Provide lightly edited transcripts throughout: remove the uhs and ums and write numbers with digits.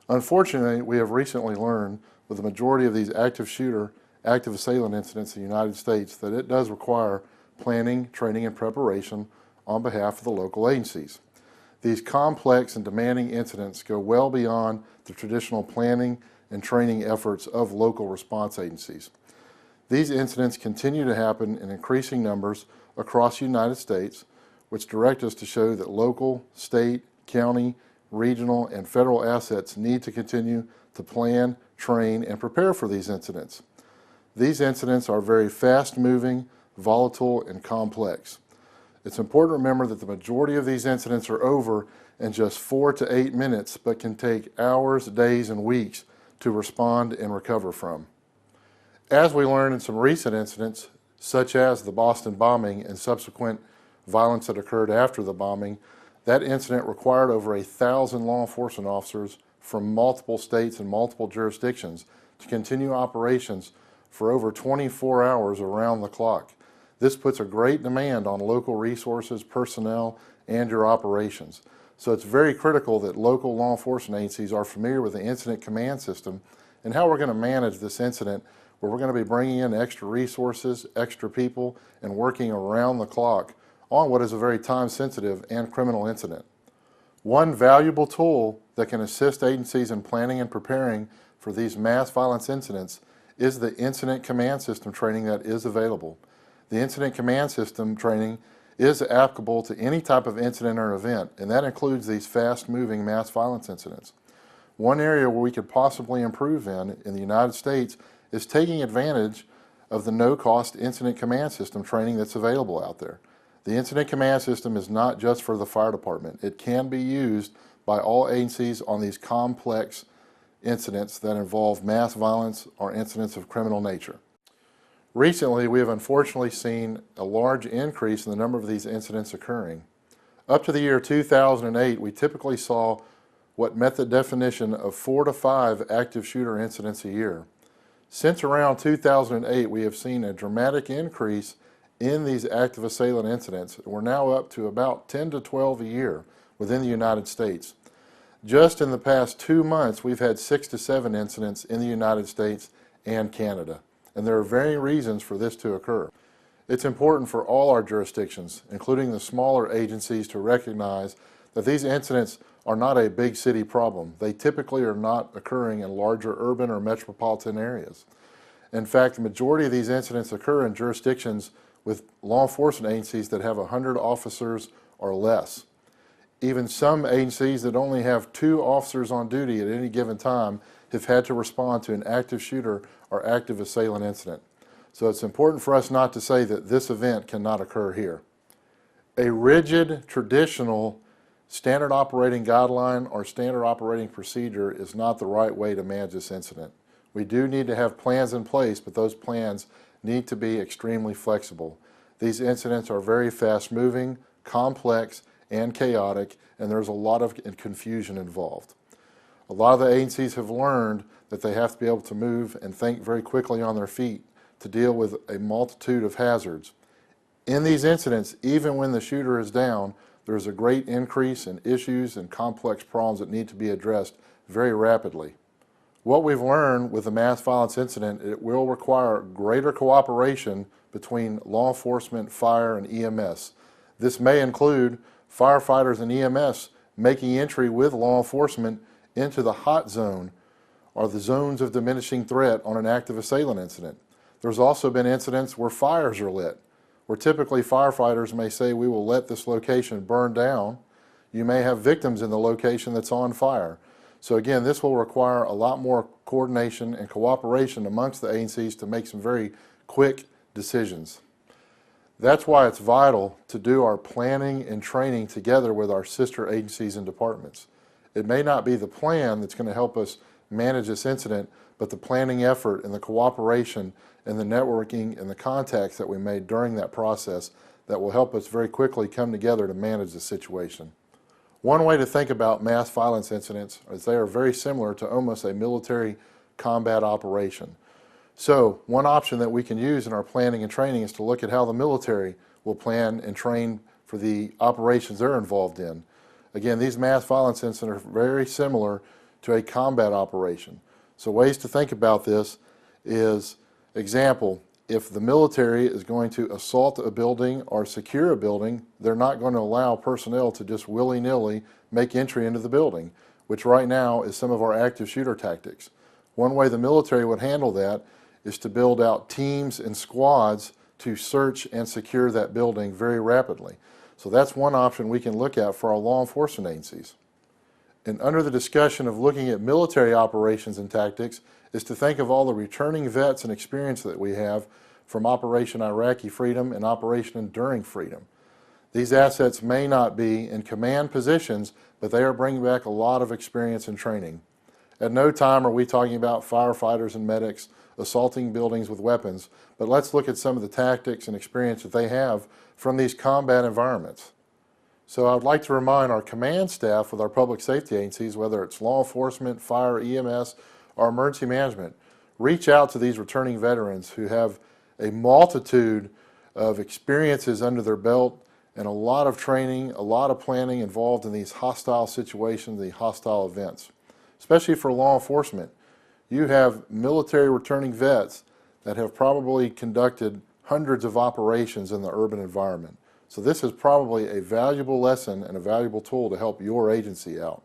Unfortunately, we have recently learned with the majority of these active shooter, active assailant incidents in the United States that it does require planning, training, and preparation on behalf of the local agencies. These complex and demanding incidents go well beyond the traditional planning and training efforts of local response agencies. These incidents continue to happen in increasing numbers across the United States, which direct us to show that local, state, county, regional, and federal assets need to continue to plan, train, and prepare for these incidents. These incidents are very fast-moving, volatile, and complex. It's important to remember that the majority of these incidents are over in just 4 to 8 minutes, but can take hours, days, and weeks to respond and recover from. As we learned in some recent incidents, such as the Boston bombing and subsequent violence that occurred after the bombing, that incident required over 1,000 law enforcement officers from multiple states and multiple jurisdictions to continue operations for over 24 hours around the clock. This puts a great demand on local resources, personnel, and your operations. So it's very critical that local law enforcement agencies are familiar with the incident command system and how we're going to manage this incident, where we're going to be bringing in extra resources, extra people, and working around the clock on what is a very time-sensitive and criminal incident. One valuable tool that can assist agencies in planning and preparing for these mass violence incidents is the incident command system training that is available. The incident command system training is applicable to any type of incident or event, and that includes these fast-moving mass violence incidents. One area where we could possibly improve in the United States is taking advantage of the no-cost incident command system training that's available out there. The incident command system is not just for the fire department. It can be used by all agencies on these complex incidents that involve mass violence or incidents of criminal nature. Recently, we have unfortunately seen a large increase in the number of these incidents occurring. Up to the year 2008, we typically saw what met the definition of 4 to 5 active shooter incidents a year. Since around 2008, we have seen a dramatic increase in these active assailant incidents. We're now up to about 10 to 12 a year within the United States. Just in the past 2 months, we've had 6 to 7 incidents in the United States and Canada, and there are varying reasons for this to occur. It's important for all our jurisdictions, including the smaller agencies, to recognize that these incidents are not a big city problem. They typically are not occurring in larger urban or metropolitan areas. In fact, the majority of these incidents occur in jurisdictions with law enforcement agencies that have 100 officers or less. Even some agencies that only have 2 officers on duty at any given time have had to respond to an active shooter or active assailant incident. So it's important for us not to say that this event cannot occur here. A rigid, traditional, standard operating guideline or standard operating procedure is not the right way to manage this incident. We do need to have plans in place, but those plans need to be extremely flexible. These incidents are very fast-moving, complex, and chaotic, and there's a lot of confusion involved. A lot of the agencies have learned that they have to be able to move and think very quickly on their feet to deal with a multitude of hazards. In these incidents, even when the shooter is down, there's a great increase in issues and complex problems that need to be addressed very rapidly. What we've learned with the mass violence incident, it will require greater cooperation between law enforcement, fire, and EMS. This may include firefighters and EMS making entry with law enforcement into the hot zone or the zones of diminishing threat on an active assailant incident. There's also been incidents where fires are lit, where typically firefighters may say, we will let this location burn down. You may have victims in the location that's on fire. So again, this will require a lot more coordination and cooperation amongst the agencies to make some very quick decisions. That's why it's vital to do our planning and training together with our sister agencies and departments. It may not be the plan that's going to help us manage this incident, but the planning effort and the cooperation and the networking and the contacts that we made during that process that will help us very quickly come together to manage the situation. One way to think about mass violence incidents is they are very similar to almost a military combat operation. So one option that we can use in our planning and training is to look at how the military will plan and train for the operations they're involved in. Again, these mass violence incidents are very similar to a combat operation. So ways to think about this is, example, if the military is going to assault a building or secure a building, they're not going to allow personnel to just willy-nilly make entry into the building, which right now is some of our active shooter tactics. One way the military would handle that is to build out teams and squads to search and secure that building very rapidly. So that's one option we can look at for our law enforcement agencies. And under the discussion of looking at military operations and tactics is to think of all the returning vets and experience that we have from Operation Iraqi Freedom and Operation Enduring Freedom. These assets may not be in command positions, but they are bringing back a lot of experience and training. At no time are we talking about firefighters and medics assaulting buildings with weapons, but let's look at some of the tactics and experience that they have from these combat environments. So I'd like to remind our command staff with our public safety agencies, whether it's law enforcement, fire, EMS, or emergency management, reach out to these returning veterans who have a multitude of experiences under their belt and a lot of training, a lot of planning involved in these hostile situations, the hostile events. Especially for law enforcement, you have military returning vets that have probably conducted hundreds of operations in the urban environment. So this is probably a valuable lesson and a valuable tool to help your agency out.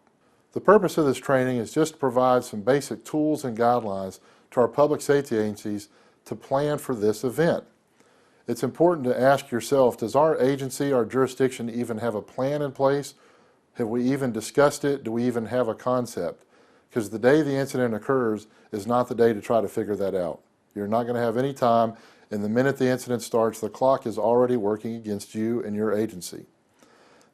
The purpose of this training is just to provide some basic tools and guidelines to our public safety agencies to plan for this event. It's important to ask yourself, does our agency, our jurisdiction even have a plan in place? Have we even discussed it? Do we even have a concept? Because the day the incident occurs is not the day to try to figure that out. You're not going to have any time, and the minute the incident starts, the clock is already working against you and your agency.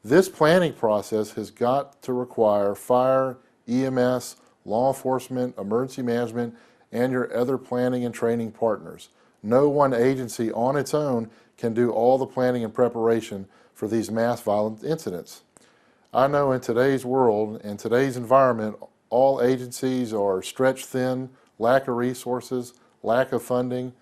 This planning process has got to require fire, EMS, law enforcement, emergency management, and your other planning and training partners. No one agency on its own can do all the planning and preparation for these mass violent incidents. I know in today's world and today's environment, all agencies are stretched thin, lack of resources, lack of funding,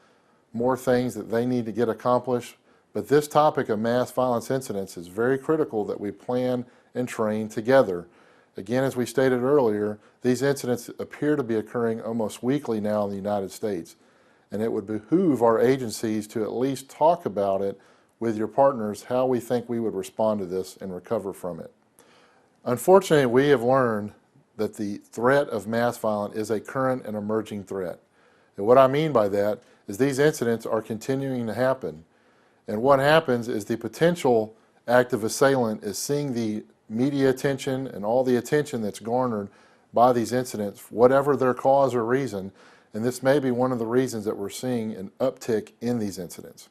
more things that they need to get accomplished. But this topic of mass violence incidents is very critical that we plan and train together. Again, as we stated earlier, these incidents appear to be occurring almost weekly now in the United States. And it would behoove our agencies to at least talk about it with your partners, how we think we would respond to this and recover from it. Unfortunately, we have learned that the threat of mass violence is a current and emerging threat. And what I mean by that is these incidents are continuing to happen. And what happens is the potential active assailant is seeing the media attention and all the attention that's garnered by these incidents, whatever their cause or reason, and this may be one of the reasons that we're seeing an uptick in these incidents.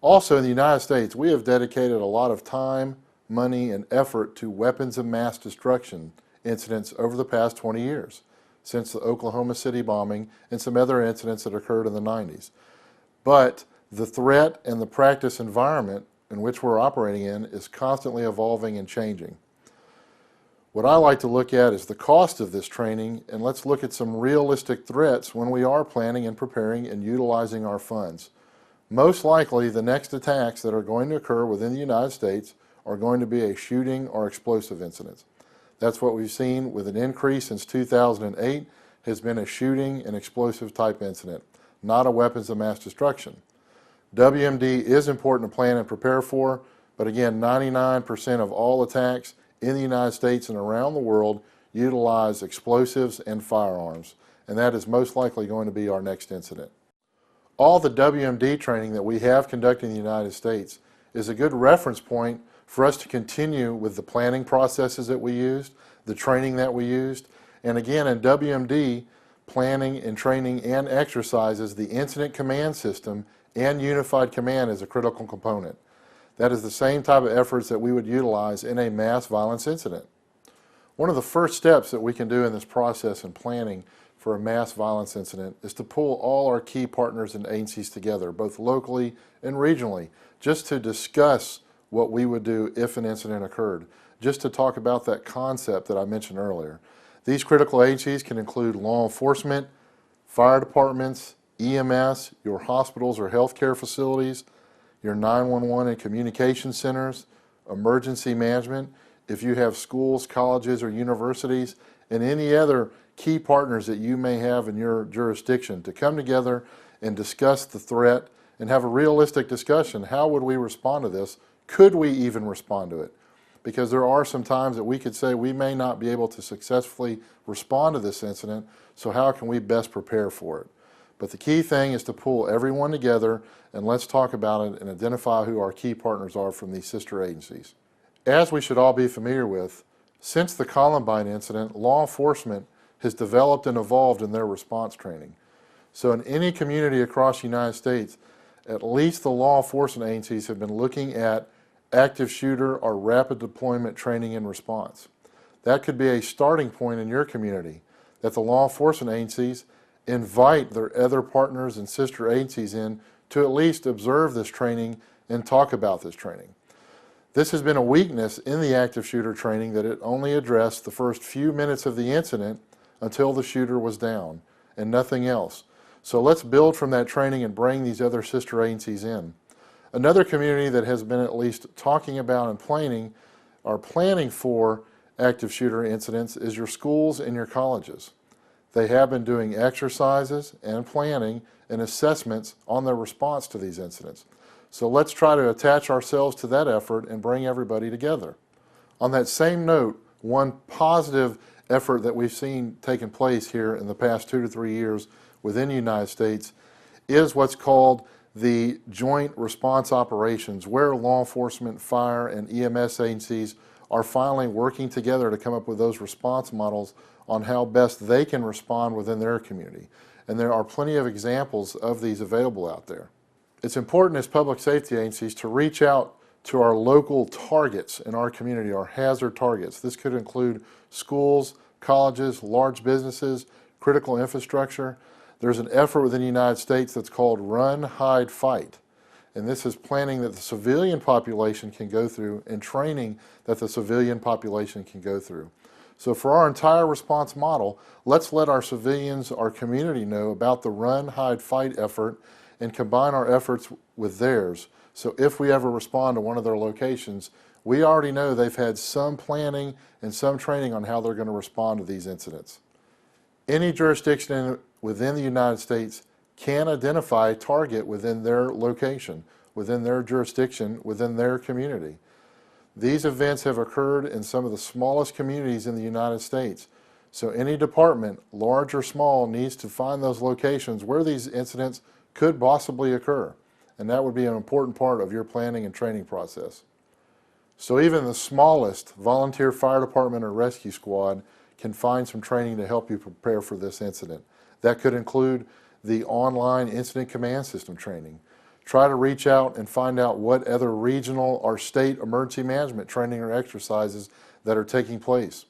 Also in the United States, we have dedicated a lot of time, money, and effort to weapons of mass destruction incidents over the past 20 years, since the Oklahoma City bombing and some other incidents that occurred in the 90s. But the threat and the practice environment in which we're operating in is constantly evolving and changing. What I like to look at is the cost of this training, and let's look at some realistic threats when we are planning and preparing and utilizing our funds. Most likely, the next attacks that are going to occur within the United States are going to be a shooting or explosive incidents. That's what we've seen with an increase since 2008 has been a shooting and explosive type incident, not a weapons of mass destruction. WMD is important to plan and prepare for, but again, 99% of all attacks in the United States and around the world utilize explosives and firearms, and that is most likely going to be our next incident. All the WMD training that we have conducted in the United States is a good reference point for us to continue with the planning processes that we used, the training that we used, and again in WMD, planning and training and exercises, the incident command system and unified command is a critical component. That is the same type of efforts that we would utilize in a mass violence incident. One of the first steps that we can do in this process and planning for a mass violence incident is to pull all our key partners and agencies together, both locally and regionally, just to discuss what we would do if an incident occurred, just to talk about that concept that I mentioned earlier. These critical agencies can include law enforcement, fire departments, EMS, your hospitals or healthcare facilities, your 911 and communication centers, emergency management, if you have schools, colleges, or universities, and any other key partners that you may have in your jurisdiction to come together and discuss the threat and have a realistic discussion. How would we respond to this? Could we even respond to it? Because there are some times that we could say we may not be able to successfully respond to this incident, so how can we best prepare for it? But the key thing is to pull everyone together and let's talk about it and identify who our key partners are from these sister agencies. As we should all be familiar with, since the Columbine incident, law enforcement has developed and evolved in their response training. So in any community across the United States, at least the law enforcement agencies have been looking at active shooter or rapid deployment training and response. That could be a starting point in your community, that the law enforcement agencies invite their other partners and sister agencies in to at least observe this training and talk about this training. This has been a weakness in the active shooter training, that it only addressed the first few minutes of the incident until the shooter was down and nothing else. So let's build from that training and bring these other sister agencies in. Another community that has been at least talking about and planning for active shooter incidents is your schools and your colleges. They have been doing exercises and planning and assessments on their response to these incidents. So let's try to attach ourselves to that effort and bring everybody together. On that same note, one positive effort that we've seen taking place here in the past 2 to 3 years within the United States is what's called the Joint Response Operations, where law enforcement, fire, and EMS agencies are finally working together to come up with those response models on how best they can respond within their community. And there are plenty of examples of these available out there. It's important as public safety agencies to reach out to our local targets in our community, our hazard targets. This could include schools, colleges, large businesses, critical infrastructure. There's an effort within the United States that's called Run, Hide, Fight. And this is planning that the civilian population can go through and training that the civilian population can go through. So for our entire response model, let's let our civilians, our community know about the Run, Hide, Fight effort and combine our efforts with theirs. So if we ever respond to one of their locations, we already know they've had some planning and some training on how they're going to respond to these incidents. Any jurisdiction within the United States can identify a target within their location, within their jurisdiction, within their community. These events have occurred in some of the smallest communities in the United States. So any department, large or small, needs to find those locations where these incidents could possibly occur. And that would be an important part of your planning and training process. So even the smallest volunteer fire department or rescue squad can find some training to help you prepare for this incident. That could include the online incident command system training. Try to reach out and find out what other regional or state emergency management training or exercises that are taking place.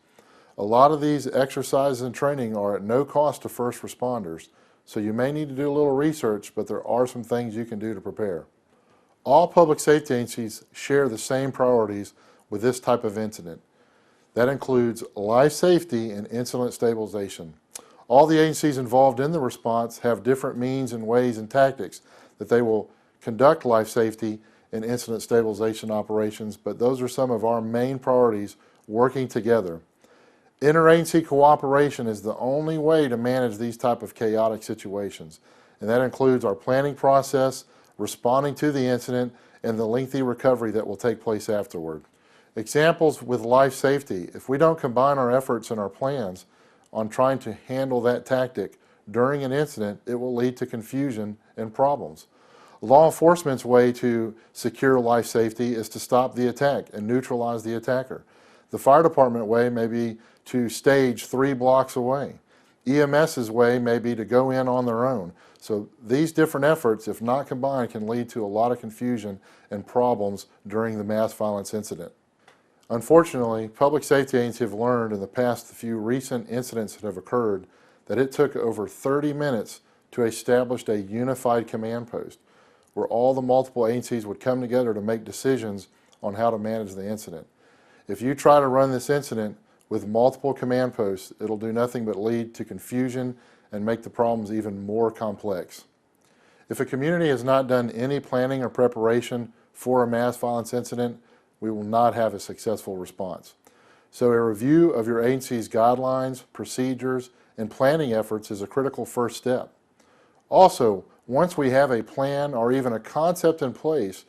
A lot of these exercises and training are at no cost to first responders, so you may need to do a little research, but there are some things you can do to prepare. All public safety agencies share the same priorities with this type of incident. That includes life safety and incident stabilization. All the agencies involved in the response have different means and ways and tactics that they will conduct life safety and incident stabilization operations, but those are some of our main priorities working together. Interagency cooperation is the only way to manage these type of chaotic situations, and that includes our planning process, responding to the incident, and the lengthy recovery that will take place afterward. Examples with life safety: if we don't combine our efforts and our plans on trying to handle that tactic during an incident, it will lead to confusion and problems. Law enforcement's way to secure life safety is to stop the attack and neutralize the attacker. The fire department way may be to stage 3 blocks away. EMS's way may be to go in on their own. So these different efforts, if not combined, can lead to a lot of confusion and problems during the mass violence incident. Unfortunately, public safety agencies have learned in the past few recent incidents that have occurred that it took over 30 minutes to establish a unified command post where all the multiple agencies would come together to make decisions on how to manage the incident. If you try to run this incident with multiple command posts, it'll do nothing but lead to confusion and make the problems even more complex. If a community has not done any planning or preparation for a mass violence incident, we will not have a successful response. So a review of your agency's guidelines, procedures, and planning efforts is a critical first step. Also, once we have a plan or even a concept in place,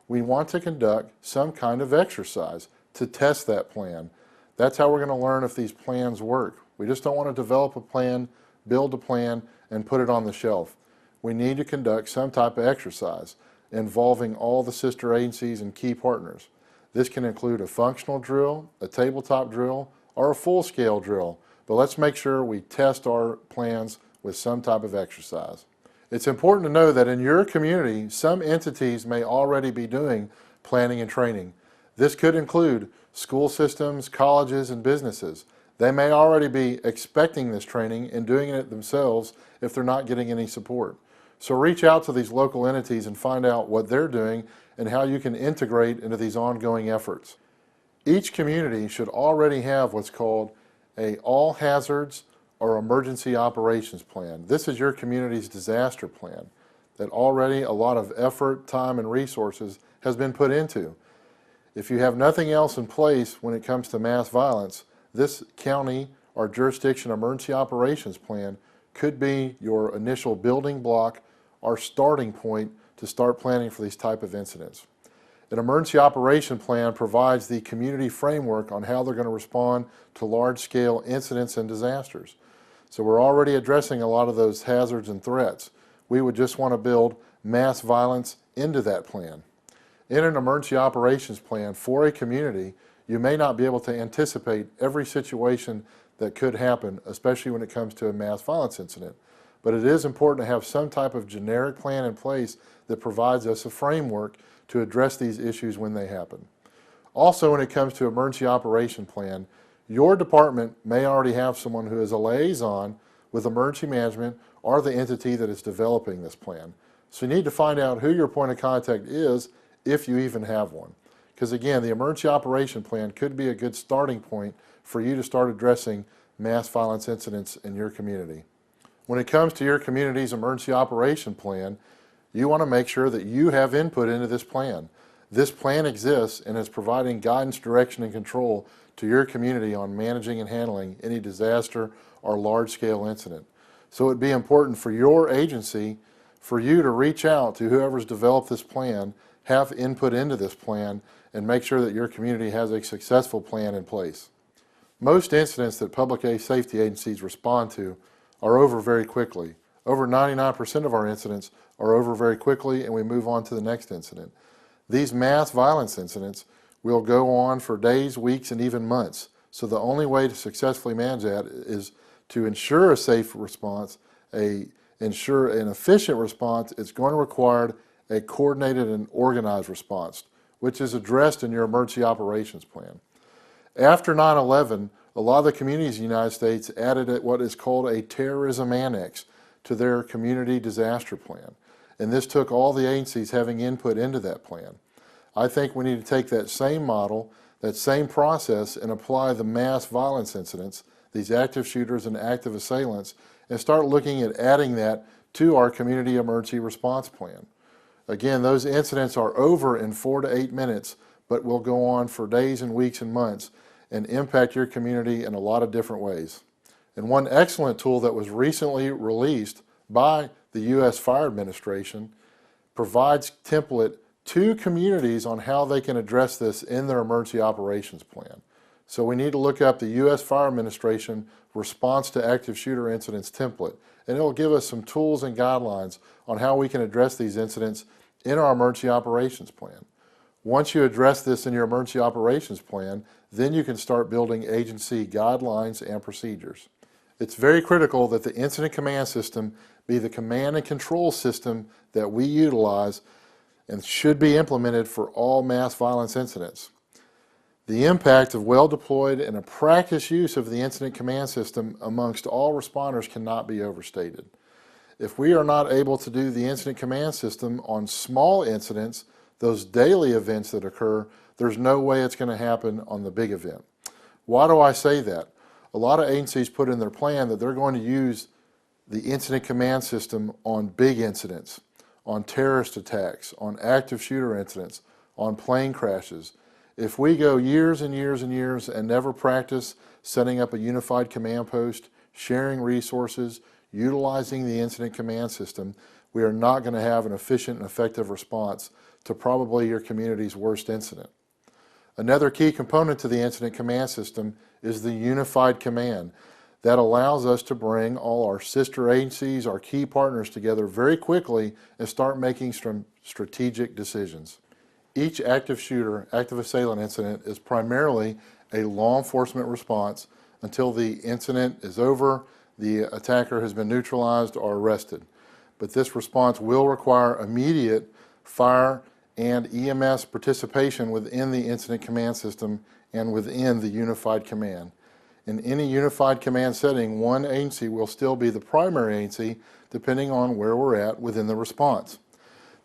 we want to conduct some kind of exercise to test that plan. That's how we're going to learn if these plans work. We just don't want to develop a plan, build a plan, and put it on the shelf. We need to conduct some type of exercise involving all the sister agencies and key partners. This can include a functional drill, a tabletop drill, or a full-scale drill, but let's make sure we test our plans with some type of exercise. It's important to know that in your community, some entities may already be doing planning and training. This could include school systems, colleges, and businesses. They may already be expecting this training and doing it themselves if they're not getting any support. So reach out to these local entities and find out what they're doing and how you can integrate into these ongoing efforts. Each community should already have what's called an all hazards or emergency operations plan. This is your community's disaster plan that already a lot of effort, time, and resources has been put into. If you have nothing else in place when it comes to mass violence, this county or jurisdiction emergency operations plan could be your initial building block or starting point to start planning for these type of incidents. An emergency operation plan provides the community framework on how they're going to respond to large-scale incidents and disasters. So we're already addressing a lot of those hazards and threats. We would just want to build mass violence into that plan. In an emergency operations plan for a community, you may not be able to anticipate every situation that could happen, especially when it comes to a mass violence incident. But it is important to have some type of generic plan in place that provides us a framework to address these issues when they happen. Also, when it comes to emergency operation plan, your department may already have someone who is a liaison with emergency management or the entity that is developing this plan. So you need to find out who your point of contact is, if you even have one. Because again, the emergency operation plan could be a good starting point for you to start addressing mass violence incidents in your community. When it comes to your community's emergency operation plan, you want to make sure that you have input into this plan. This plan exists and is providing guidance, direction, and control to your community on managing and handling any disaster or large-scale incident. So it'd be important for your agency for you to reach out to whoever's developed this plan, have input into this plan, and make sure that your community has a successful plan in place. Most incidents that public safety agencies respond to are over very quickly. Over 99% of our incidents are over very quickly, and we move on to the next incident. These mass violence incidents will go on for days, weeks, and even months. So the only way to successfully manage that is to ensure a safe response, ensure an efficient response. It's going to require a coordinated and organized response, which is addressed in your emergency operations plan. After 9/11, a lot of the communities in the United States added what is called a terrorism annex to their community disaster plan. And this took all the agencies having input into that plan. I think we need to take that same model, that same process, and apply the mass violence incidents, these active shooters and active assailants, and start looking at adding that to our community emergency response plan. Again, those incidents are over in 4 to 8 minutes, but will go on for days and weeks and months and impact your community in a lot of different ways. And one excellent tool that was recently released by the U.S. Fire Administration provides template to communities on how they can address this in their emergency operations plan. So we need to look up the U.S. Fire Administration Response to Active Shooter Incidents template, and it'll give us some tools and guidelines on how we can address these incidents in our emergency operations plan. Once you address this in your emergency operations plan, then you can start building agency guidelines and procedures. It's very critical that the incident command system be the command and control system that we utilize and should be implemented for all mass violence incidents. The impact of well-deployed and a practice use of the incident command system amongst all responders cannot be overstated. If we are not able to do the incident command system on small incidents, those daily events that occur, there's no way it's going to happen on the big event. Why do I say that? A lot of agencies put in their plan that they're going to use the incident command system on big incidents, on terrorist attacks, on active shooter incidents, on plane crashes. If we go years and years and years and never practice setting up a unified command post, sharing resources, utilizing the incident command system, we are not going to have an efficient and effective response to probably your community's worst incident. Another key component to the incident command system is the unified command. That allows us to bring all our sister agencies, our key partners together very quickly and start making some strategic decisions. Each active shooter, active assailant incident is primarily a law enforcement response until the incident is over, the attacker has been neutralized or arrested. But this response will require immediate fire and EMS participation within the incident command system and within the unified command. In any unified command setting, one agency will still be the primary agency depending on where we're at within the response.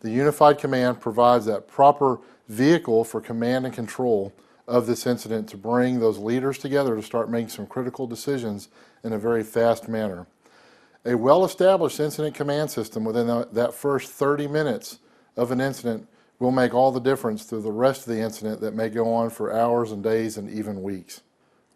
The unified command provides that proper vehicle for command and control of this incident to bring those leaders together to start making some critical decisions in a very fast manner. A well-established incident command system within that first 30 minutes of an incident will make all the difference through the rest of the incident that may go on for hours and days and even weeks.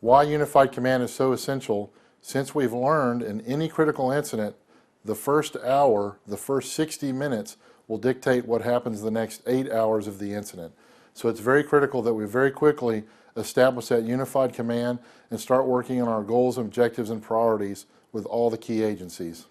Why unified command is so essential, since we've learned in any critical incident, the first hour, the first 60 minutes will dictate what happens the next 8 hours of the incident. So it's very critical that we very quickly establish that unified command and start working on our goals, objectives, and priorities with all the key agencies.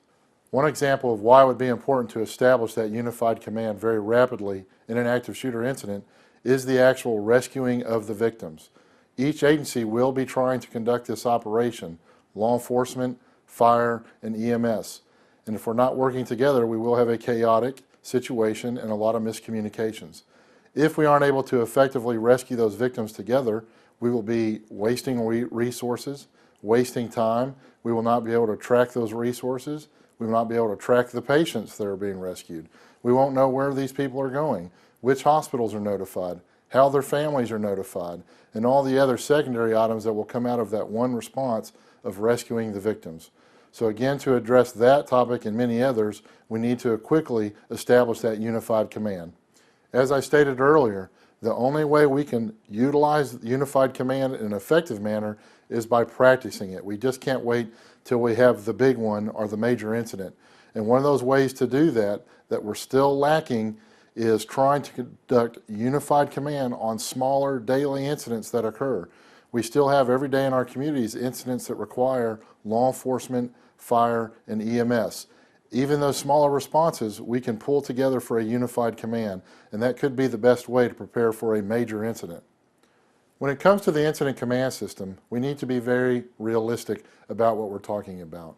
One example of why it would be important to establish that unified command very rapidly in an active shooter incident is the actual rescuing of the victims. Each agency will be trying to conduct this operation, law enforcement, fire, and EMS. And if we're not working together, we will have a chaotic situation and a lot of miscommunications. If we aren't able to effectively rescue those victims together, we will be wasting resources, wasting time. We will not be able to track those resources. We will not be able to track the patients that are being rescued. We won't know where these people are going, which hospitals are notified, how their families are notified, and all the other secondary items that will come out of that one response of rescuing the victims. So again, to address that topic and many others, we need to quickly establish that unified command. As I stated earlier, the only way we can utilize unified command in an effective manner is by practicing it. We just can't wait till we have the big one or the major incident. And one of those ways to do that we're still lacking is trying to conduct unified command on smaller daily incidents that occur. We still have every day in our communities incidents that require law enforcement, fire, and EMS. Even those smaller responses we can pull together for a unified command, and that could be the best way to prepare for a major incident. When it comes to the incident command system, we need to be very realistic about what we're talking about.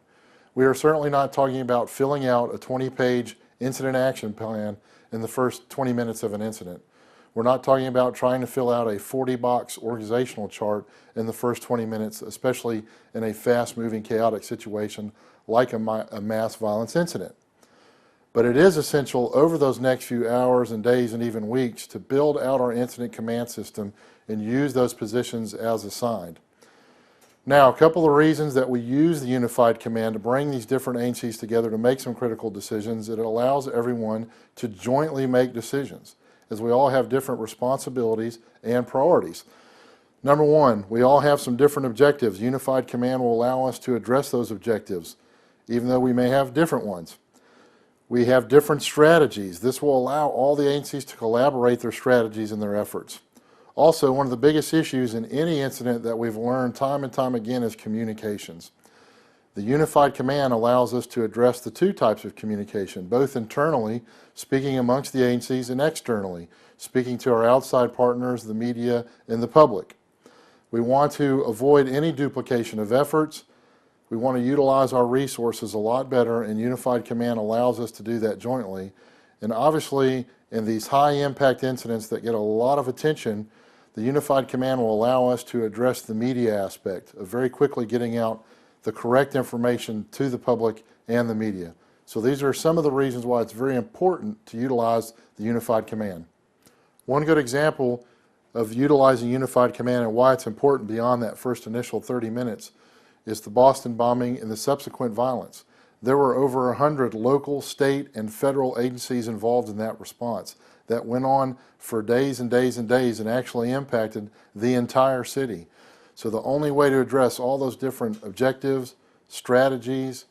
We are certainly not talking about filling out a 20-page incident action plan in the first 20 minutes of an incident. We're not talking about trying to fill out a 40-box organizational chart in the first 20 minutes, especially in a fast-moving, chaotic situation like a mass violence incident. But it is essential over those next few hours and days and even weeks to build out our incident command system and use those positions as assigned. Now, a couple of reasons that we use the unified command to bring these different agencies together to make some critical decisions. It allows everyone to jointly make decisions, as we all have different responsibilities and priorities. Number one, we all have some different objectives. Unified command will allow us to address those objectives, even though we may have different ones. We have different strategies. This will allow all the agencies to collaborate their strategies and their efforts. Also, one of the biggest issues in any incident that we've learned time and time again is communications. The unified command allows us to address the two types of communication, both internally, speaking amongst the agencies, and externally, speaking to our outside partners, the media, and the public. We want to avoid any duplication of efforts. We want to utilize our resources a lot better, and unified command allows us to do that jointly. And obviously, in these high-impact incidents that get a lot of attention, the unified command will allow us to address the media aspect of very quickly getting out the correct information to the public and the media. So these are some of the reasons why it's very important to utilize the unified command. One good example of utilizing unified command and why it's important beyond that first initial 30 minutes is the Boston bombing and the subsequent violence. There were over 100 local, state, and federal agencies involved in that response. that went on for days and days and days and actually impacted the entire city. So the only way to address all those different objectives, strategies,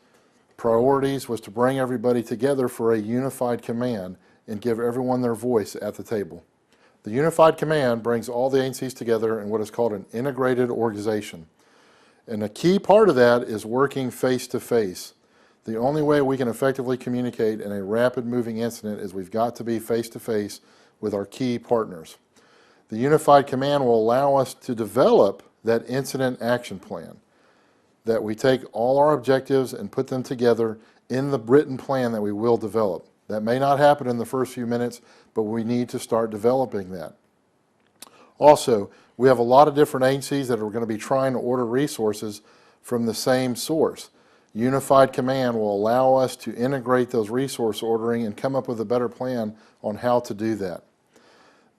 priorities was to bring everybody together for a unified command and give everyone their voice at the table. The unified command brings all the agencies together in what is called an integrated organization. And a key part of that is working face to face. The only way we can effectively communicate in a rapid moving incident is we've got to be face to face with our key partners. The unified command will allow us to develop that incident action plan, that we take all our objectives and put them together in the written plan that we will develop. That may not happen in the first few minutes, but we need to start developing that. Also, we have a lot of different agencies that are going to be trying to order resources from the same source. Unified command will allow us to integrate those resource ordering and come up with a better plan on how to do that.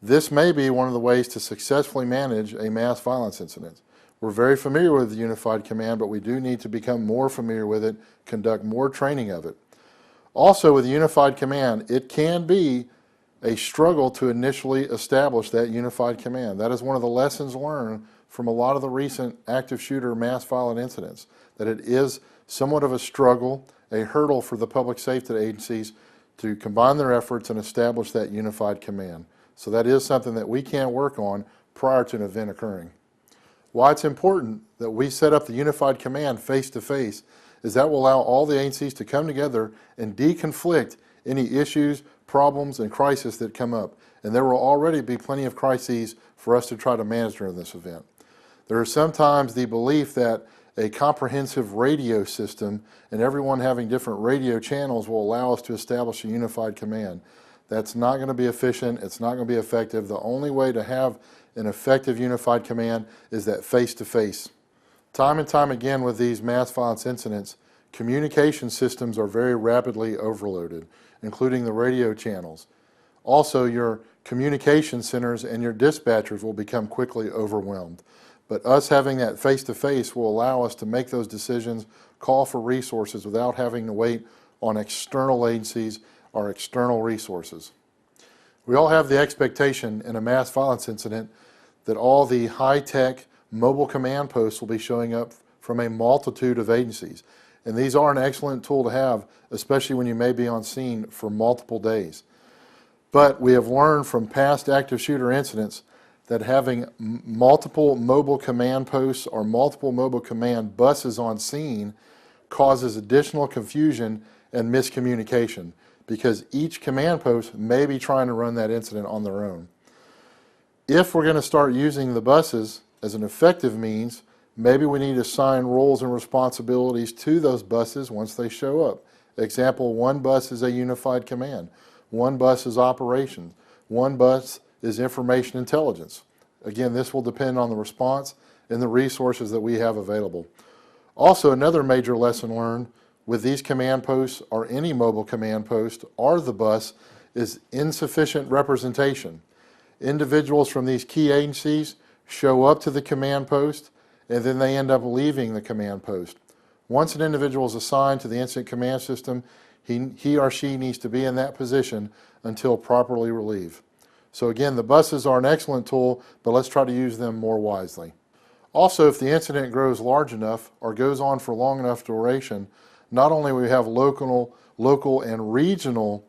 This may be one of the ways to successfully manage a mass violence incident. We're very familiar with the unified command, but we do need to become more familiar with it, conduct more training of it. Also, with the unified command, it can be a struggle to initially establish that unified command. That is one of the lessons learned from a lot of the recent active shooter mass violent incidents, that it is somewhat of a struggle, a hurdle for the public safety agencies to combine their efforts and establish that unified command. So that is something that we can work on prior to an event occurring. Why it's important that we set up the unified command face to face is that will allow all the agencies to come together and deconflict any issues, problems, and crises that come up. And there will already be plenty of crises for us to try to manage during this event. There is sometimes the belief that a comprehensive radio system and everyone having different radio channels will allow us to establish a unified command. That's not going to be efficient. It's not going to be effective. The only way to have an effective unified command is that face-to-face. Time and time again with these mass violence incidents, communication systems are very rapidly overloaded, including the radio channels. Also, your communication centers and your dispatchers will become quickly overwhelmed. But us having that face-to-face will allow us to make those decisions, call for resources without having to wait on external agencies or external resources. We all have the expectation in a mass violence incident that all the high-tech mobile command posts will be showing up from a multitude of agencies. And these are an excellent tool to have, especially when you may be on scene for multiple days. But we have learned from past active shooter incidents that having multiple mobile command posts or multiple mobile command buses on scene causes additional confusion and miscommunication, because each command post may be trying to run that incident on their own. If we're going to start using the buses as an effective means, maybe we need to assign roles and responsibilities to those buses once they show up. Example, one bus is a unified command. One bus is operations. One bus is information intelligence. Again, this will depend on the response and the resources that we have available. Also, another major lesson learned with these command posts or any mobile command post or the bus is insufficient representation. Individuals from these key agencies show up to the command post and then they end up leaving the command post. Once an individual is assigned to the incident command system, he or she needs to be in that position until properly relieved. So again, the buses are an excellent tool, but let's try to use them more wisely. Also, if the incident grows large enough or goes on for long enough duration, not only will we have local and regional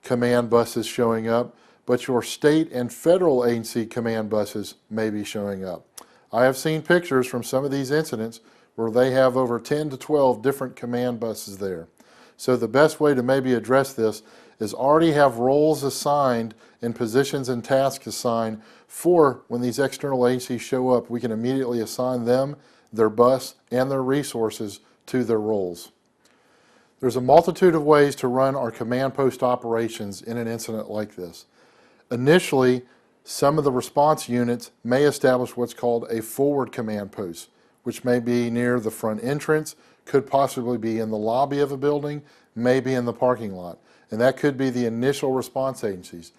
command buses showing up, but your state and federal agency command buses may be showing up. I have seen pictures from some of these incidents where they have over 10 to 12 different command buses there. So the best way to maybe address this is already have roles assigned and positions and tasks assigned for when these external agencies show up, we can immediately assign them, their bus, and their resources to their roles. There's a multitude of ways to run our command post operations in an incident like this. Initially, some of the response units may establish what's called a forward command post, which may be near the front entrance, could possibly be in the lobby of a building, maybe in the parking lot. And that could be the initial response agencies.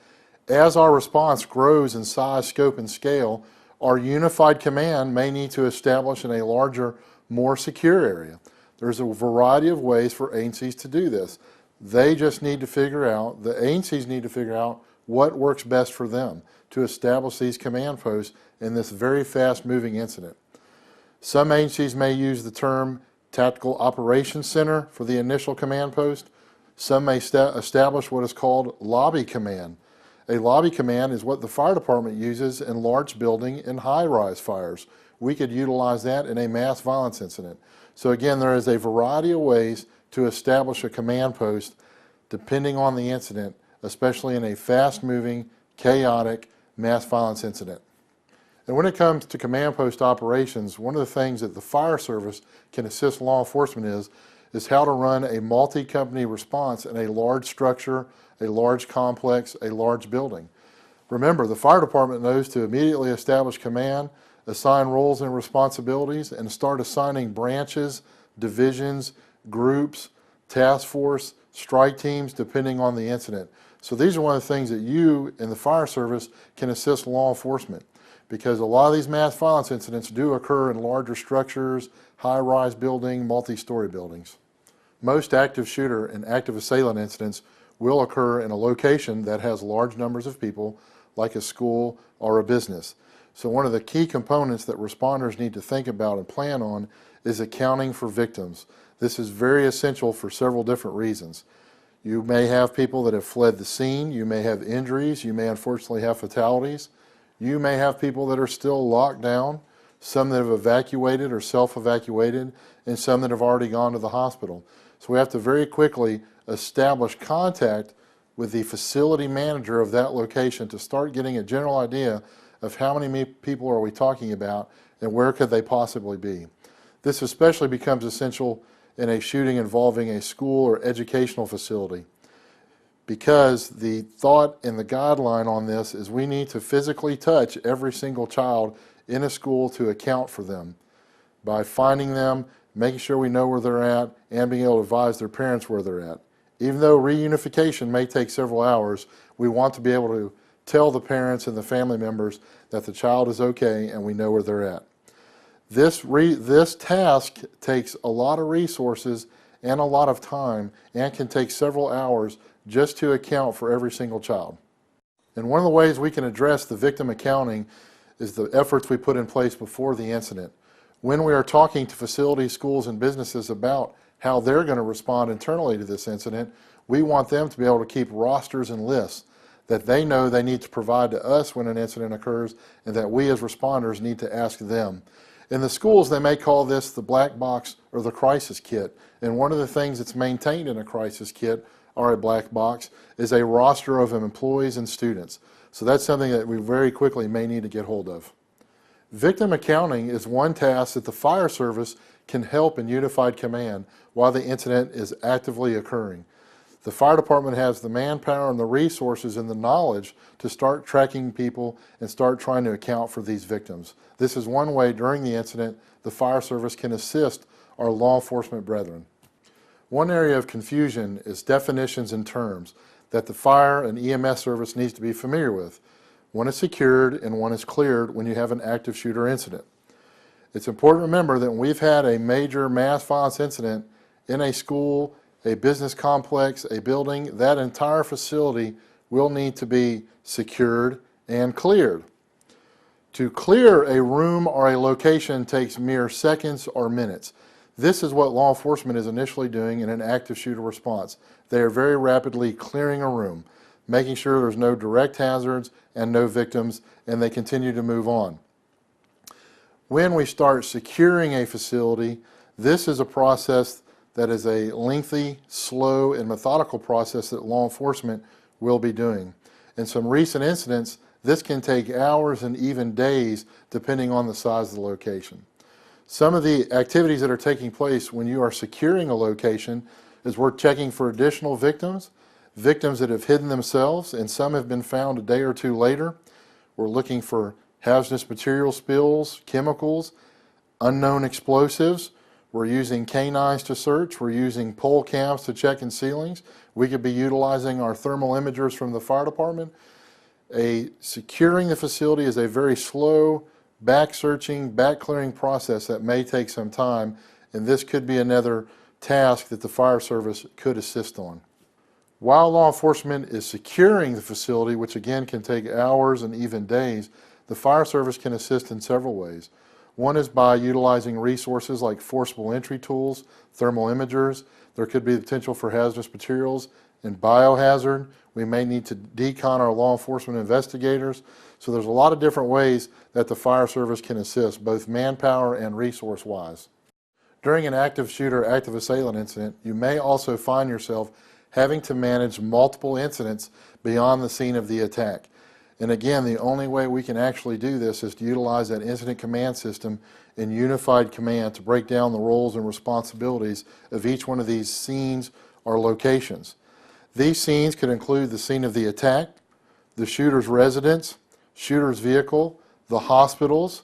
As our response grows in size, scope, and scale, our unified command may need to establish in a larger, more secure area. There's a variety of ways for agencies to do this. They just need to figure out, the agencies need to figure out what works best for them to establish these command posts in this very fast-moving incident. Some agencies may use the term Tactical Operations Center for the initial command post. Some may establish what is called lobby command. A lobby command is what the fire department uses in large building and high-rise fires. We could utilize that in a mass violence incident. So again, there is a variety of ways to establish a command post depending on the incident, especially in a fast-moving, chaotic mass violence incident. And when it comes to command post operations, one of the things that the fire service can assist law enforcement is how to run a multi-company response in a large structure, a large complex, a large building. Remember, the fire department knows to immediately establish command, assign roles and responsibilities, and start assigning branches, divisions, groups, task force, strike teams, depending on the incident. So these are one of the things that you in the fire service can assist law enforcement, because a lot of these mass violence incidents do occur in larger structures, high-rise building, multi-story buildings. Most active shooter and active assailant incidents will occur in a location that has large numbers of people, like a school or a business. So one of the key components that responders need to think about and plan on is accounting for victims. This is very essential for several different reasons. You may have people that have fled the scene, you may have injuries, you may unfortunately have fatalities, you may have people that are still locked down, some that have evacuated or self-evacuated, and some that have already gone to the hospital. So we have to very quickly establish contact with the facility manager of that location to start getting a general idea of how many people are we talking about and where could they possibly be. This especially becomes essential in a shooting involving a school or educational facility, because the thought and the guideline on this is we need to physically touch every single child in a school to account for them by finding them, making sure we know where they're at, and being able to advise their parents where they're at. Even though reunification may take several hours, we want to be able to tell the parents and the family members that the child is okay and we know where they're at. This task takes a lot of resources and a lot of time and can take several hours just to account for every single child. And one of the ways we can address the victim accounting is the efforts we put in place before the incident. When we are talking to facilities, schools, and businesses about how they're going to respond internally to this incident, we want them to be able to keep rosters and lists that they know they need to provide to us when an incident occurs, and that we as responders need to ask them. In the schools, they may call this the black box or the crisis kit. And one of the things that's maintained in a crisis kit or a black box is a roster of employees and students. So that's something that we very quickly may need to get hold of. Victim accounting is one task that the fire service can help in unified command while the incident is actively occurring. The fire department has the manpower and the resources and the knowledge to start tracking people and start trying to account for these victims. This is one way during the incident the fire service can assist our law enforcement brethren. One area of confusion is definitions and terms that the fire and EMS service needs to be familiar with. One is secured and one is cleared when you have an active shooter incident. It's important to remember that when we've had a major mass violence incident in a school, a business complex, a building, that entire facility will need to be secured and cleared. To clear a room or a location takes mere seconds or minutes. This is what law enforcement is initially doing in an active shooter response. They are very rapidly clearing a room, making sure there's no direct hazards and no victims, and they continue to move on. When we start securing a facility, this is a process that is a lengthy, slow, and methodical process that law enforcement will be doing. In some recent incidents, this can take hours and even days depending on the size of the location. Some of the activities that are taking place when you are securing a location is we're checking for additional victims, victims that have hidden themselves, and some have been found a day or two later. We're looking for hazardous material spills, chemicals, unknown explosives. We're using canines to search. We're using pole cams to check in ceilings. We could be utilizing our thermal imagers from the fire department. Securing the facility is a very slow, back-searching, back-clearing process that may take some time, and this could be another task that the fire service could assist on. While law enforcement is securing the facility, which again can take hours and even days, the fire service can assist in several ways. One is by utilizing resources like forcible entry tools, thermal imagers. There could be the potential for hazardous materials and biohazard. We may need to decon our law enforcement investigators. So there's a lot of different ways that the fire service can assist, both manpower and resource-wise. During an active shooter, active assailant incident, you may also find yourself having to manage multiple incidents beyond the scene of the attack. And again, the only way we can actually do this is to utilize that incident command system in unified command to break down the roles and responsibilities of each one of these scenes or locations. These scenes could include the scene of the attack, the shooter's residence, shooter's vehicle, the hospitals,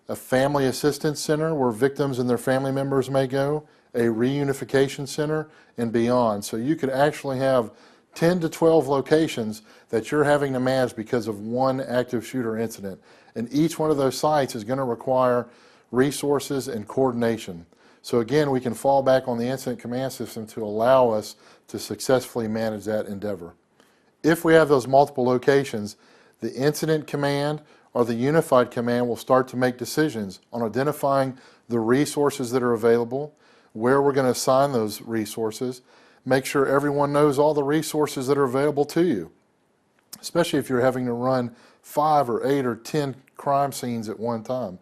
a family assistance center where victims and their family members may go, a reunification center, and beyond. So you could actually have 10 to 12 locations that you're having to manage because of one active shooter incident. And each one of those sites is going to require resources and coordination. So again, we can fall back on the incident command system to allow us to successfully manage that endeavor. If we have those multiple locations, the incident command or the unified command will start to make decisions on identifying the resources that are available, where we're going to assign those resources, make sure everyone knows all the resources that are available to you, especially if you're having to run 5 or 8 or 10 crime scenes at one time.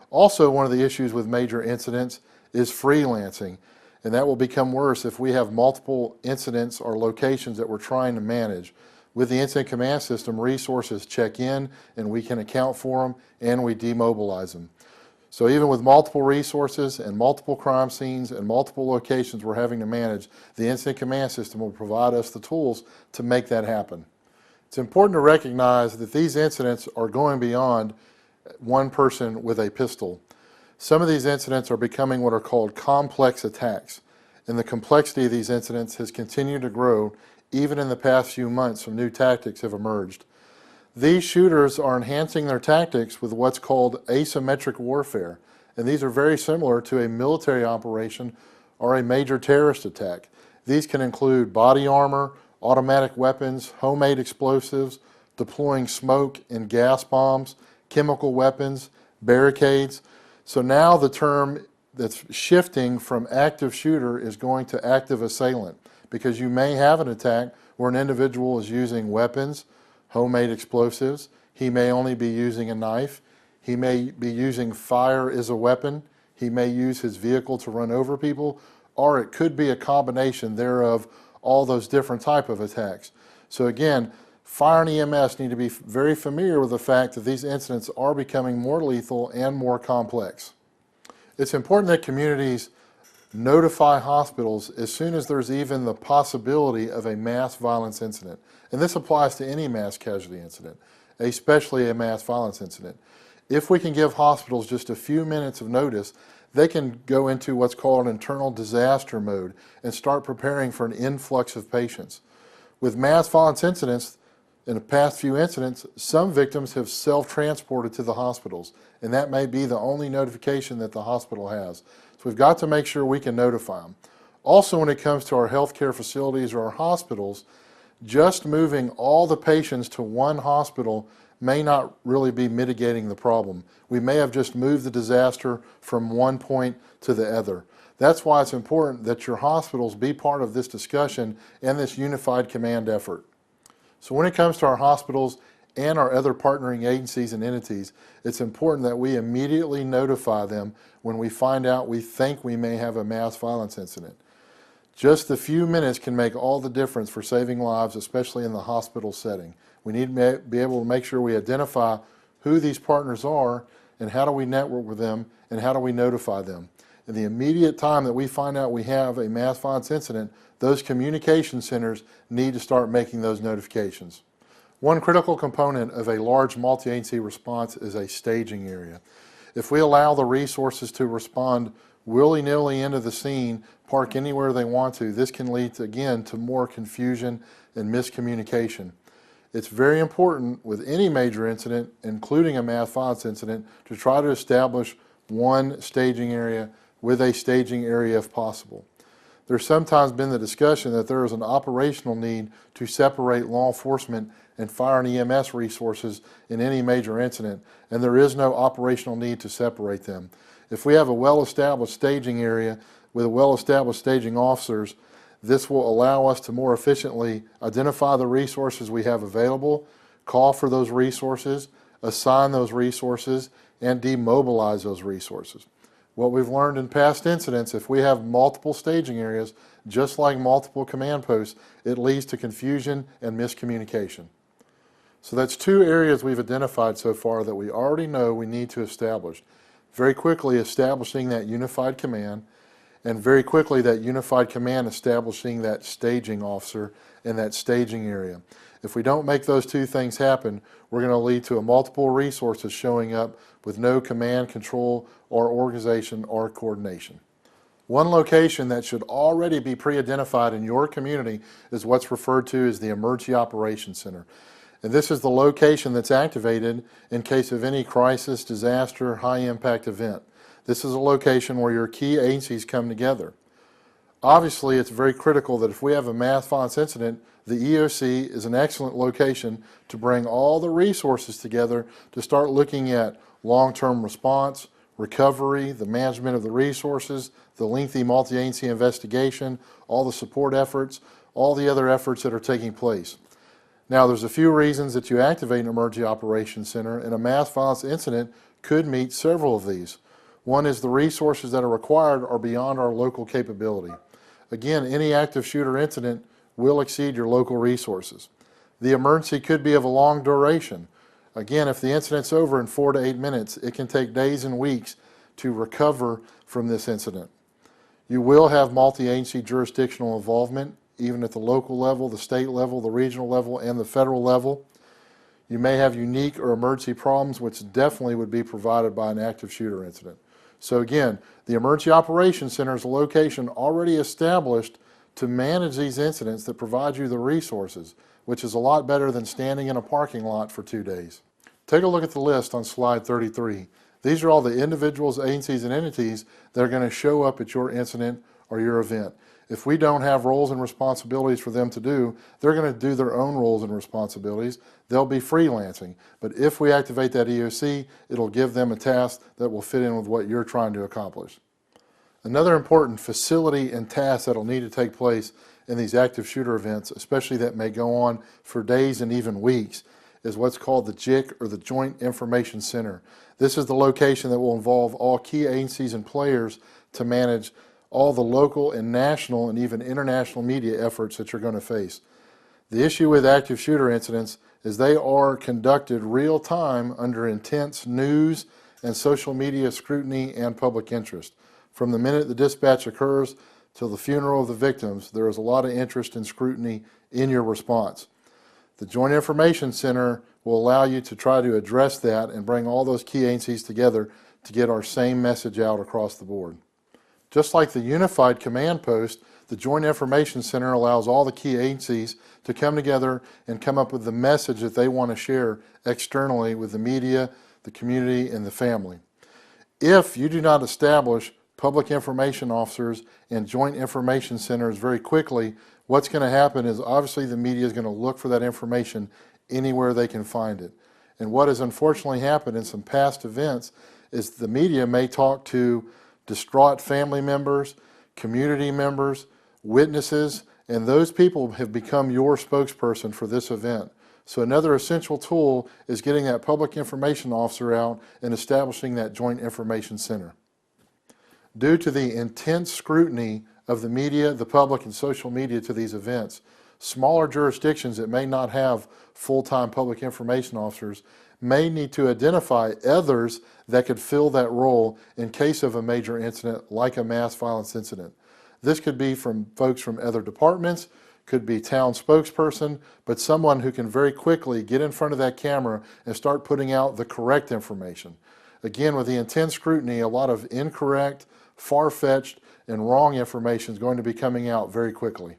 Also, one of the issues with major incidents is freelancing, and that will become worse if we have multiple incidents or locations that we're trying to manage. With the incident command system, resources check in and we can account for them and we demobilize them. So even with multiple resources and multiple crime scenes and multiple locations we're having to manage, the incident command system will provide us the tools to make that happen. It's important to recognize that these incidents are going beyond one person with a pistol. Some of these incidents are becoming what are called complex attacks, and the complexity of these incidents has continued to grow. Even in the past few months, some new tactics have emerged. These shooters are enhancing their tactics with what's called asymmetric warfare, and these are very similar to a military operation or a major terrorist attack. These can include body armor, automatic weapons, homemade explosives, deploying smoke and gas bombs, chemical weapons, barricades. So now the term that's shifting from active shooter is going to active assailant, because you may have an attack where an individual is using weapons, homemade explosives. He may only be using a knife. He may be using fire as a weapon. He may use his vehicle to run over people, or it could be a combination thereof, all those different type of attacks. So again, fire and EMS need to be very familiar with the fact that these incidents are becoming more lethal and more complex. It's important that communities notify hospitals as soon as there's even the possibility of a mass violence incident. And this applies to any mass casualty incident, especially a mass violence incident. If we can give hospitals just a few minutes of notice, they can go into what's called an internal disaster mode and start preparing for an influx of patients. With mass violence incidents, in the past few incidents, some victims have self-transported to the hospitals, and that may be the only notification that the hospital has. So we've got to make sure we can notify them. Also, when it comes to our healthcare facilities or our hospitals, just moving all the patients to one hospital may not really be mitigating the problem. We may have just moved the disaster from one point to the other. That's why it's important that your hospitals be part of this discussion and this unified command effort. So when it comes to our hospitals and our other partnering agencies and entities, it's important that we immediately notify them when we find out we think we may have a mass violence incident. Just a few minutes can make all the difference for saving lives, especially in the hospital setting. We need to be able to make sure we identify who these partners are and how do we network with them and how do we notify them. In the immediate time that we find out we have a mass violence incident, those communication centers need to start making those notifications. One critical component of a large multi-agency response is a staging area. If we allow the resources to respond willy-nilly into the scene, park anywhere they want to, this can lead, again, to more confusion and miscommunication. It's very important with any major incident, including a mass violence incident, to try to establish one staging area with a staging area if possible. There's sometimes been the discussion that there is an operational need to separate law enforcement and fire and EMS resources in any major incident, and there is no operational need to separate them. If we have a well-established staging area with well-established staging officers, this will allow us to more efficiently identify the resources we have available, call for those resources, assign those resources, and demobilize those resources. What we've learned in past incidents, if we have multiple staging areas, just like multiple command posts, it leads to confusion and miscommunication. So that's two areas we've identified so far that we already know we need to establish. Very quickly establishing that unified command, and very quickly that unified command establishing that staging officer in that staging area. If we don't make those two things happen, we're going to lead to multiple resources showing up with no command, control, or organization or coordination. One location that should already be pre-identified in your community is what's referred to as the Emergency Operations Center. And this is the location that's activated in case of any crisis, disaster, high-impact event. This is a location where your key agencies come together. Obviously, it's very critical that if we have a mass violence incident, the EOC is an excellent location to bring all the resources together to start looking at long-term response, recovery, the management of the resources, the lengthy multi-agency investigation, all the support efforts, all the other efforts that are taking place. Now, there's a few reasons that you activate an Emergency Operations Center, and a mass violence incident could meet several of these. One is the resources that are required are beyond our local capability. Again, any active shooter incident will exceed your local resources. The emergency could be of a long duration. Again, if the incident's over in 4 to 8 minutes, it can take days and weeks to recover from this incident. You will have multi-agency jurisdictional involvement, even at the local level, the state level, the regional level, and the federal level. You may have unique or emergency problems, which definitely would be provided by an active shooter incident. So again, the Emergency Operations Center is a location already established to manage these incidents that provide you the resources, which is a lot better than standing in a parking lot for 2 days. Take a look at the list on slide 33. These are all the individuals, agencies, and entities that are going to show up at your incident or your event. If we don't have roles and responsibilities for them to do, they're going to do their own roles and responsibilities. They'll be freelancing. But if we activate that EOC, it'll give them a task that will fit in with what you're trying to accomplish. Another important facility and task that will need to take place in these active shooter events, especially that may go on for days and even weeks, is what's called the JIC, or the Joint Information Center. This is the location that will involve all key agencies and players to manage all the local and national and even international media efforts that you're going to face. The issue with active shooter incidents is they are conducted real time under intense news and social media scrutiny and public interest. From the minute the dispatch occurs till the funeral of the victims, there is a lot of interest and scrutiny in your response. The Joint Information Center will allow you to try to address that and bring all those key agencies together to get our same message out across the board. Just like the Unified Command Post, the Joint Information Center allows all the key agencies to come together and come up with the message that they want to share externally with the media, the community, and the family. If you do not establish public information officers and joint information centers very quickly, what's going to happen is obviously the media is going to look for that information anywhere they can find it. And what has unfortunately happened in some past events is the media may talk to distraught family members, community members, witnesses, and those people have become your spokesperson for this event. So another essential tool is getting that public information officer out and establishing that Joint Information Center. Due to the intense scrutiny of the media, the public, and social media to these events, smaller jurisdictions that may not have full-time public information officers may need to identify others that could fill that role in case of a major incident like a mass violence incident. This could be from folks from other departments, could be town spokesperson, but someone who can very quickly get in front of that camera and start putting out the correct information. Again, with the intense scrutiny, a lot of incorrect, far-fetched, and wrong information is going to be coming out very quickly.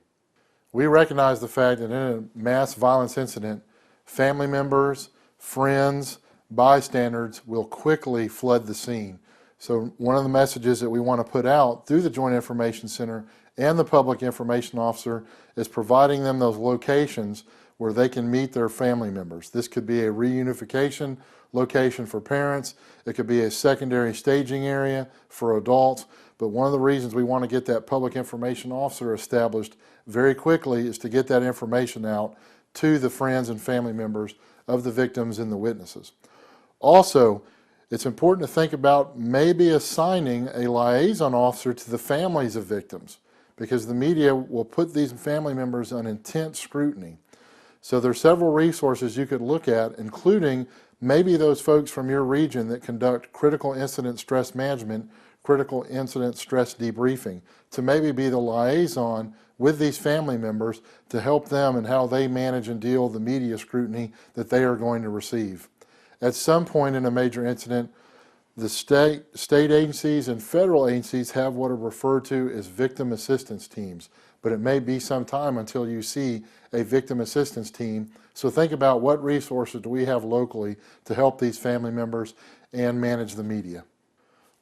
We recognize the fact that in a mass violence incident, family members, friends, bystanders will quickly flood the scene. So one of the messages that we want to put out through the Joint Information Center and the public information officer is providing them those locations where they can meet their family members. This could be a reunification location for parents. It could be a secondary staging area for adults. But one of the reasons we want to get that public information officer established very quickly is to get that information out to the friends and family members of the victims and the witnesses. Also, it's important to think about maybe assigning a liaison officer to the families of victims, because the media will put these family members on intense scrutiny. So there's several resources you could look at, including maybe those folks from your region that conduct critical incident stress management, critical incident stress debriefing, to maybe be the liaison with these family members to help them in how they manage and deal with the media scrutiny that they are going to receive. At some point in a major incident, the state agencies and federal agencies have what are referred to as victim assistance teams, but it may be some time until you see a victim assistance team. So think about what resources do we have locally to help these family members and manage the media.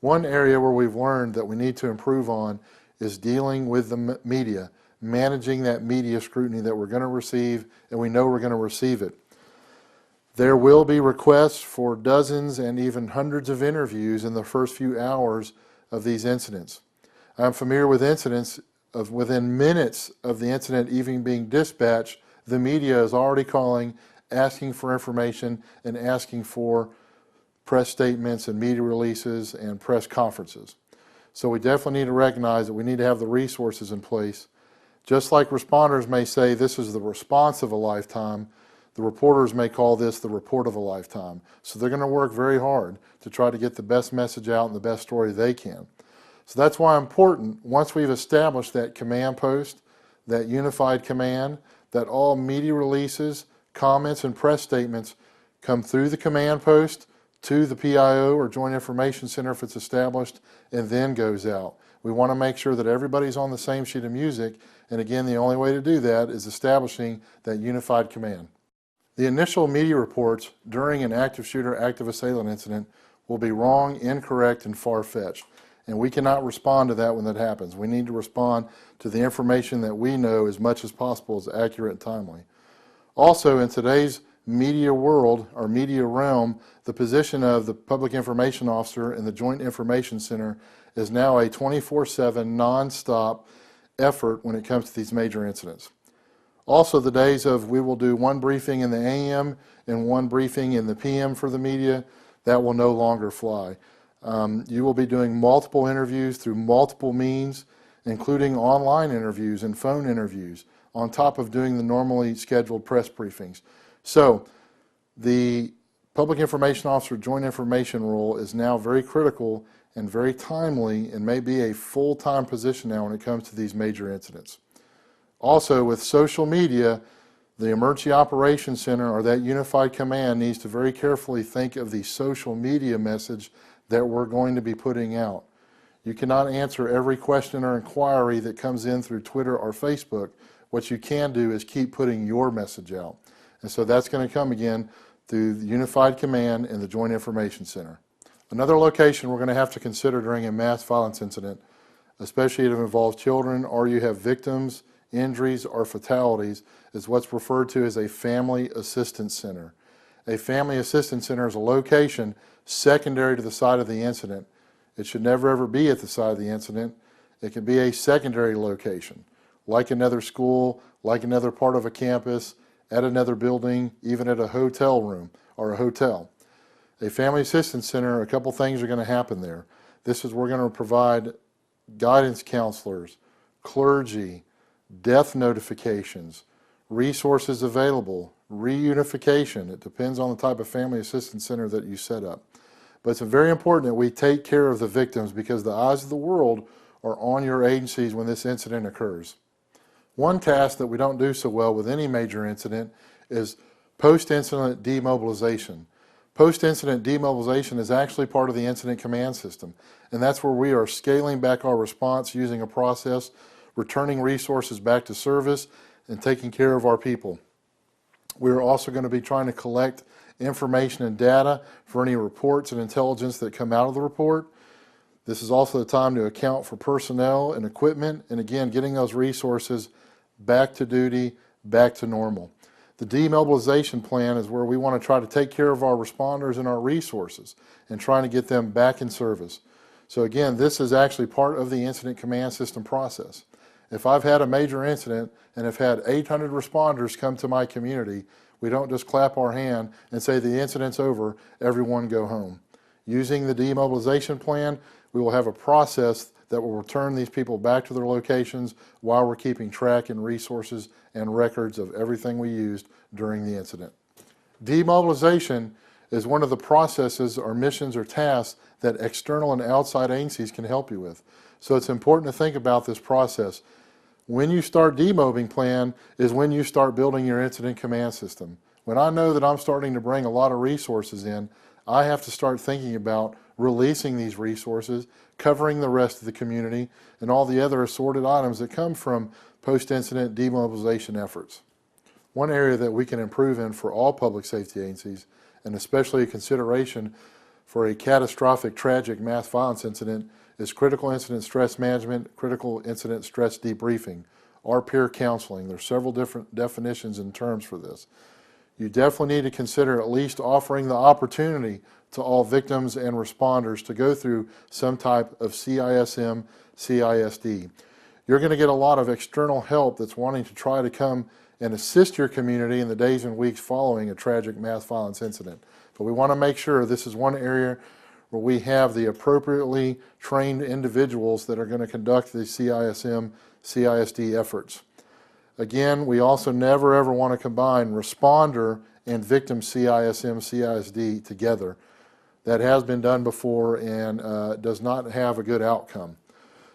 One area where we've learned that we need to improve on is dealing with the media, managing that media scrutiny that we're going to receive, and we know we're going to receive it. There will be requests for dozens and even hundreds of interviews in the first few hours of these incidents. I'm familiar with incidents of within minutes of the incident even being dispatched, the media is already calling, asking for information, and asking for press statements and media releases and press conferences. So we definitely need to recognize that we need to have the resources in place. Just like responders may say this is the response of a lifetime, the reporters may call this the report of a lifetime. So they're going to work very hard to try to get the best message out and the best story they can. So that's why important, once we've established that command post, that unified command, that all media releases, comments, and press statements come through the command post to the PIO or Joint Information Center if it's established, and then goes out. We want to make sure that everybody's on the same sheet of music, and again, the only way to do that is establishing that unified command. The initial media reports during an active shooter, active assailant incident will be wrong, incorrect, and far-fetched. And we cannot respond to that when that happens. We need to respond to the information that we know as much as possible is accurate and timely. Also, in today's media world, or media realm, the position of the Public Information Officer in the Joint Information Center is now a 24/7 non-stop effort when it comes to these major incidents. Also, the days of we will do one briefing in the AM and one briefing in the PM for the media, that will no longer fly. You will be doing multiple interviews through multiple means, including online interviews and phone interviews, on top of doing the normally scheduled press briefings. So, the Public Information Officer Joint Information role is now very critical and very timely, and may be a full-time position now when it comes to these major incidents. Also, with social media, the Emergency Operations Center, or that unified command, needs to very carefully think of the social media message that we're going to be putting out. You cannot answer every question or inquiry that comes in through Twitter or Facebook. What you can do is keep putting your message out. And so that's going to come again through the unified command and the Joint Information Center. Another location we're going to have to consider during a mass violence incident, especially if it involves children or you have victims, injuries, or fatalities, is what's referred to as a Family Assistance Center. A Family Assistance Center is a location secondary to the site of the incident. It should never ever be at the site of the incident. It can be a secondary location, like another school, like another part of a campus, at another building, even at a hotel room or a hotel. A Family Assistance Center, a couple things are going to happen there. This is we're going to provide guidance counselors, clergy, death notifications, resources available, reunification. It depends on the type of Family Assistance Center that you set up. But it's very important that we take care of the victims, because the eyes of the world are on your agencies when this incident occurs. One task that we don't do so well with any major incident is post-incident demobilization. Post-incident demobilization is actually part of the incident command system, and that's where we are scaling back our response using a process, returning resources back to service, and taking care of our people. We're also going to be trying to collect information and data for any reports and intelligence that come out of the report. This is also the time to account for personnel and equipment, and again, getting those resources back to duty, back to normal. The demobilization plan is where we want to try to take care of our responders and our resources and trying to get them back in service. So again, this is actually part of the incident command system process. If I've had a major incident and have had 800 responders come to my community, we don't just clap our hand and say the incident's over, everyone go home. Using the demobilization plan, we will have a process that will return these people back to their locations while we're keeping track and resources and records of everything we used during the incident. Demobilization is one of the processes or missions or tasks that external and outside agencies can help you with. So it's important to think about this process. When you start demobbing plan is when you start building your incident command system. When I know that I'm starting to bring a lot of resources in, I have to start thinking about releasing these resources, covering the rest of the community, and all the other assorted items that come from post-incident demobilization efforts. One area that we can improve in for all public safety agencies, and especially a consideration for a catastrophic, tragic mass violence incident, is critical incident stress management, critical incident stress debriefing, or peer counseling. There's several different definitions and terms for this. You definitely need to consider at least offering the opportunity to all victims and responders to go through some type of CISM, CISD. You're going to get a lot of external help that's wanting to try to come and assist your community in the days and weeks following a tragic mass violence incident. But we want to make sure this is one area where we have the appropriately trained individuals that are going to conduct the CISM, CISD efforts. Again, we also never ever want to combine responder and victim CISM, CISD together. That has been done before and does not have a good outcome.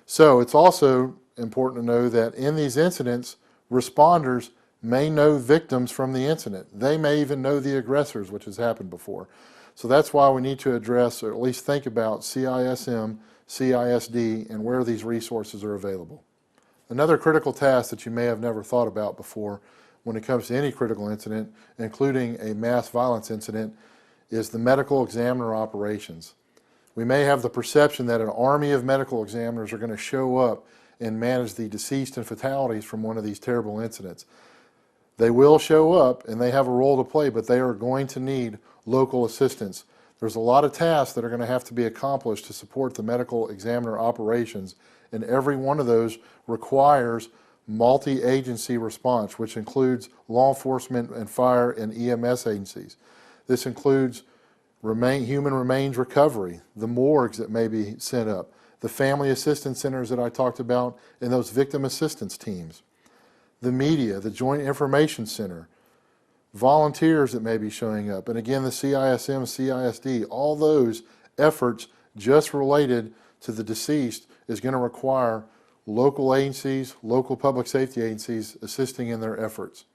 So it's also important to know that in these incidents, responders may know victims from the incident. They may even know the aggressors, which has happened before. So that's why we need to address, or at least think about, CISM, CISD, and where these resources are available. Another critical task that you may have never thought about before when it comes to any critical incident, including a mass violence incident, is the medical examiner operations. We may have the perception that an army of medical examiners are going to show up and manage the deceased and fatalities from one of these terrible incidents. They will show up and they have a role to play, but they are going to need local assistance. There's a lot of tasks that are going to have to be accomplished to support the medical examiner operations, and every one of those requires multi-agency response, which includes law enforcement and fire and EMS agencies. This includes human remains recovery, the morgues that may be sent up, the family assistance centers that I talked about, and those victim assistance teams, the media, the Joint Information Center, volunteers that may be showing up, and again the CISM, CISD. All those efforts just related to the deceased is going to require local agencies, local public safety agencies assisting in their efforts.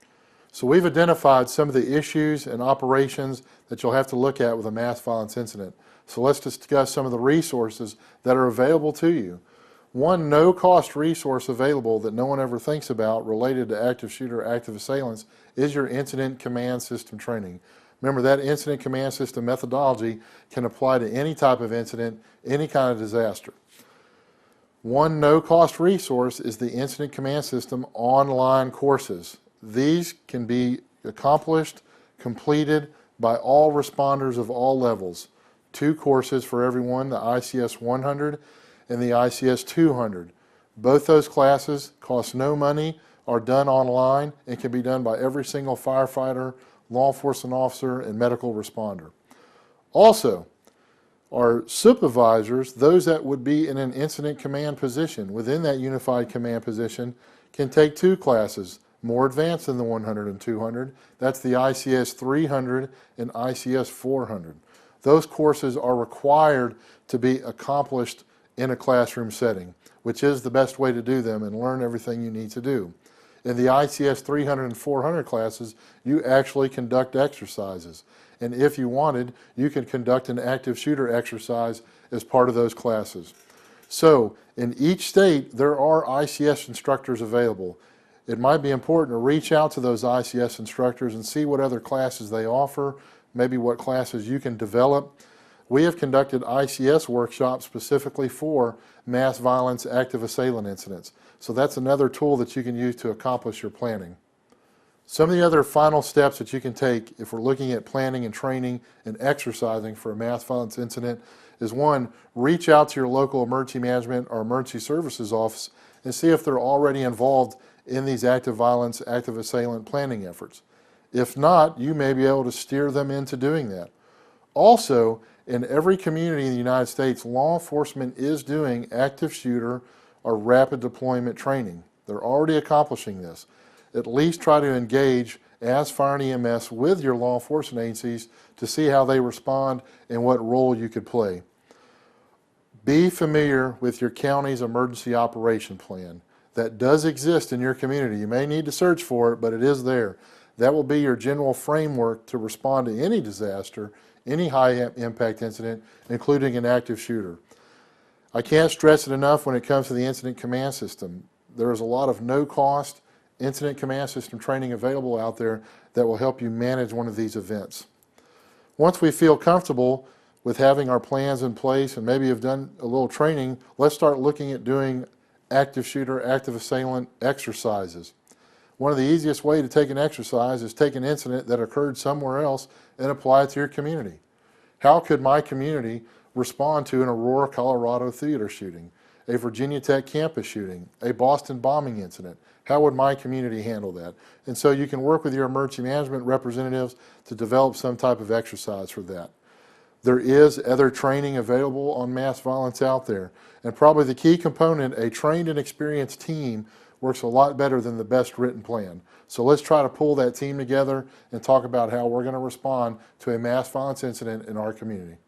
So we've identified some of the issues and operations that you'll have to look at with a mass violence incident. So let's discuss some of the resources that are available to you. One no-cost resource available that no one ever thinks about related to active shooter, active assailants is your incident command system training. Remember, that incident command system methodology can apply to any type of incident, any kind of disaster. One no-cost resource is the Incident Command System online courses. These can be accomplished, completed by all responders of all levels. 2 courses for everyone, the ICS 100 and the ICS 200. Both those classes cost no money, are done online, and can be done by every single firefighter, law enforcement officer, and medical responder. Also, our supervisors, those that would be in an incident command position within that unified command position, can take 2 classes, more advanced than the 100 and 200. That's the ICS 300 and ICS 400. Those courses are required to be accomplished in a classroom setting, which is the best way to do them and learn everything you need to do. In the ICS 300 and 400 classes, you actually conduct exercises. And if you wanted, you could conduct an active shooter exercise as part of those classes. So in each state, there are ICS instructors available. It might be important to reach out to those ICS instructors and see what other classes they offer, maybe what classes you can develop. We have conducted ICS workshops specifically for mass violence active assailant incidents. So that's another tool that you can use to accomplish your planning. Some of the other final steps that you can take if we're looking at planning and training and exercising for a mass violence incident is, one, reach out to your local emergency management or emergency services office and see if they're already involved in these active violence, active assailant planning efforts. If not, you may be able to steer them into doing that. Also, in every community in the United States, law enforcement is doing active shooter or rapid deployment training. They're already accomplishing this. At least try to engage as fire and EMS with your law enforcement agencies to see how they respond and what role you could play. Be familiar with your county's emergency operation plan. That does exist in your community. You may need to search for it, but it is there. That will be your general framework to respond to any disaster, any high impact incident, including an active shooter. I can't stress it enough when it comes to the incident command system. There is a lot of no-cost incident command system training available out there that will help you manage one of these events. Once we feel comfortable with having our plans in place and maybe have done a little training, let's start looking at doing active shooter, active assailant exercises. One of the easiest ways to take an exercise is take an incident that occurred somewhere else and apply it to your community. How could my community respond to an Aurora, Colorado theater shooting, a Virginia Tech campus shooting, a Boston bombing incident? How would my community handle that? And so you can work with your emergency management representatives to develop some type of exercise for that. There is other training available on mass violence out there. And probably the key component, a trained and experienced team works a lot better than the best written plan. So let's try to pull that team together and talk about how we're going to respond to a mass violence incident in our community.